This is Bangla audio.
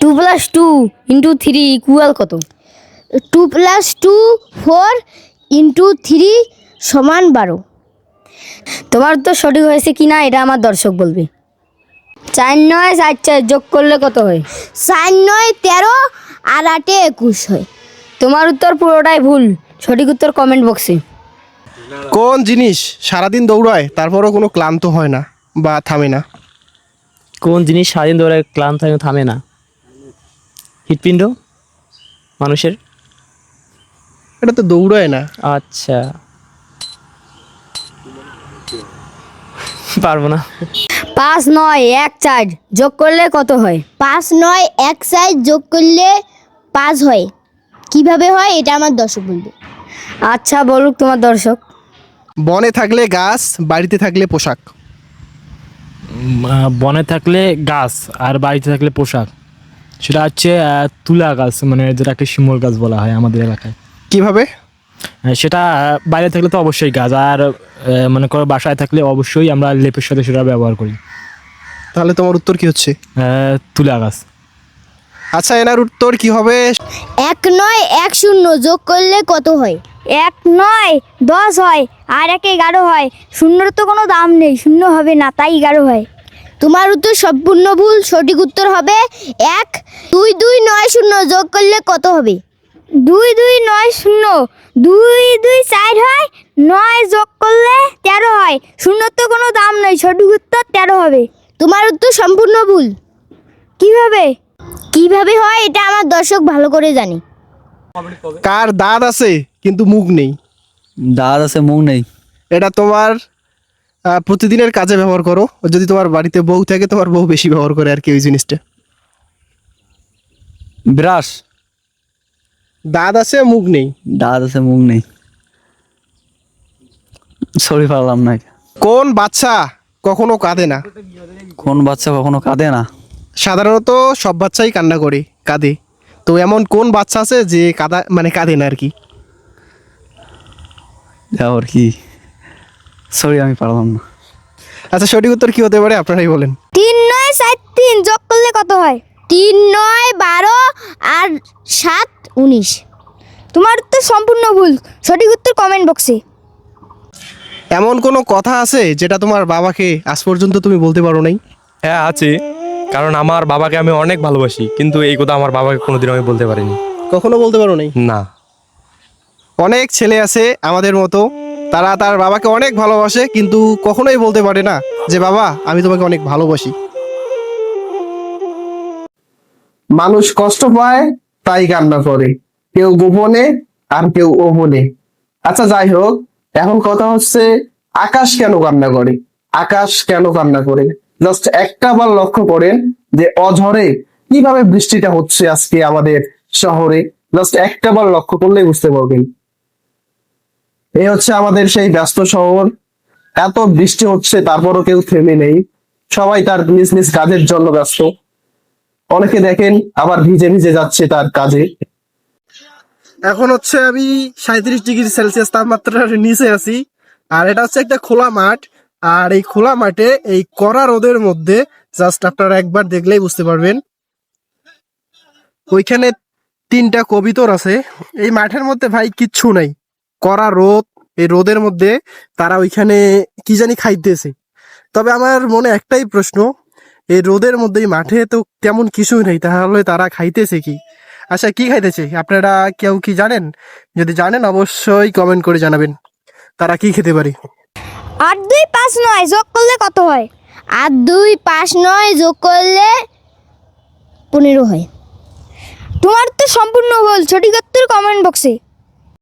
2 + 2 * 3 = কত? 2 + 2 4 * 3 = 12। তোমার উত্তর সঠিক হয়েছে কিনা এটা আমার দর্শক বলবে। 4 × 9 = 4 যোগ করলে কত হয়? 4 × 9 = 13 আর 8 = 21 হয়। তোমার উত্তর পুরোটাই ভুল। সঠিক উত্তর কমেন্ট বক্সে। কোন জিনিস সারাদিন দৌড়ায় তারপরও কোনো ক্লান্ত হয় না বা থামে না? কোন জিনিস সারাদিন দৌড়ে ক্লান্ত হয়ে থামে না? হৃৎপিণ্ড মানুষের। এটা তো দৌড়ায় না। আচ্ছা, পারবো না। 5 × 9 = 4 যোগ করলে কত হয়? 5 × 9 = 4 যোগ করলে 5 হয়। কিভাবে হয় এটা আমার দর্শক বলবে। আচ্ছা বলুক তোমার দর্শক। বনে থাকলে গাছ, বাড়িতে থাকলে পোশাক। বনে থাকলে গাছ আর বাড়িতে থাকলে পোশাক। সেটা হচ্ছে তুলা গাছ, মানে যেটাকে শিমুল গাছ বলা হয় আমাদের এলাকায়। কিভাবে? সেটা বাইরে থাকলে তো অবশ্যই গাছ, আর মনে করো বাসায় থাকলে অবশ্যই আমরা লেপের সাথে সেটা ব্যবহার করি। তাহলে তোমার উত্তর কি হচ্ছে? তুলা গাছ। আচ্ছা, এনার উত্তর কি হবে? 1 × 9 = 10 যোগ করলে কত হয়? 1 × 9 = 10 হয় আর 1 = 11 হয়। শূন্যর তো কোনো দাম নেই, শূন্য হবে না, তাই 11 হয়। তোমার উত্তর সম্পূর্ণ ভুল। সঠিক উত্তর হবে 1। 2 2 9 0 যোগ করলে কত হবে? 2 2 9 0 2 2 4 হয়, 9 যোগ করলে 13 হয়। শূন্যর তো কোনো দাম নেই, সঠিক উত্তর 13 হবে। তোমার উত্তর সম্পূর্ণ ভুল। কিভাবে? কিভাবে হয় এটা আমার দর্শক ভালো করে জানে। কার দাঁত আছে কিন্তু মুখ নেই? দাঁত আছে মুখ নেই। এটা তোমার প্রতিদিনের কাজে ব্যবহার করো। যদি তোমার বাড়িতে বউ থাকে, তোমার বউ বেশি ব্যবহার করে আর কি ওই জিনিসটা। ব্রাশ। দাঁত আছে মুখ নেই। দাঁত আছে মুখ নেই। সরি, পারলাম না। কোন বাচ্চা কখনো কাঁদে না? কোন বাচ্চা কখনো কাঁদে না? সাধারণত সব বাচ্চাই কান্না করে, কাঁদে। তো এমন কোন বাচ্চা আছে যে কাঁদে না আর কি? আর কি, সরি আমি পারলাম না। আচ্ছা, সঠিক উত্তর কি হতে পারে আপনারাই বলেন। 3 9 4 3 যোগ করলে কত হয়? 3 9 12 আর 7 19। তোমার উত্তর সম্পূর্ণ ভুল। সঠিক উত্তর কমেন্ট বক্সে। এমন কোনো কথা আছে যেটা তোমার বাবাকে আজ পর্যন্ত তুমি বলতে পারো নাই? হ্যাঁ আছে, কারণ আমার বাবাকে আমি অনেক ভালোবাসি, কিন্তু এই কথা আমার বাবাকে কোনোদিন আমি বলতে পারিনি। কখনো বলতে পারো নাই? না। অনেক ছেলে আছে আমাদের মতো, তারা তার বাবাকে অনেক ভালোবাসে কিন্তু কখনোই বলতে পারে না যে বাবা আমি তোমাকে অনেক ভালোবাসি। মানুষ কষ্ট পায় তাই কান্না করে, কেউ গোপনে আর কেউ ওপনে। আচ্ছা যাই হোক, এখন কথা হচ্ছে আকাশ কেন কান্না করে? আকাশ কেন কান্না করে? জাস্ট একটা বার লক্ষ্য করেন যে অঝরে কিভাবে বৃষ্টিটা হচ্ছে আজকে আমাদের শহরে। জাস্ট একটা বার লক্ষ্য করলেই বুঝতে পারবেন। এই হচ্ছে আমাদের সেই ব্যস্ত শহর। এত বৃষ্টি হচ্ছে তারপরও কেউ থেমে নেই, সবাই তার নিজ নিজ কাজের জন্য ব্যস্ত। অনেকে দেখেন আবার ভিজে ভিজে যাচ্ছে তার কাজে। এখন হচ্ছে আমি 37°C তাপমাত্রার নিচে আছি, আর এটা হচ্ছে একটা খোলা মাঠ। আর এই খোলা মাঠে এই কড়া রোদের মধ্যে জাস্ট আপনারা একবার দেখলেই বুঝতে পারবেন। ওইখানে 3টা কবিতর আছে। এই মাঠের মধ্যে ভাই কিচ্ছু নাই, কড়া রোদ। এই রোদের মধ্যে তারা ওইখানে কি জানি খাইতেছে। তবে আমার মনে একটাই প্রশ্ন, এই রোদের মধ্যে এই মাঠে তো তেমন কিছুই নেই, তাহলে তারা খাইতেছে কি? আচ্ছা, কি খাইতেছে আপনারা কেউ কি জানেন? যদি জানেন অবশ্যই কমেন্ট করে জানাবেন তারা কি খেতে পারে। 8 2 5 9 যোগ করলে কত হয়? 8 2 5 9 যোগ করলে 15 হয়। তোমার উত্তর সম্পূর্ণ ভুল। সঠিক উত্তর কমেন্ট বক্সে।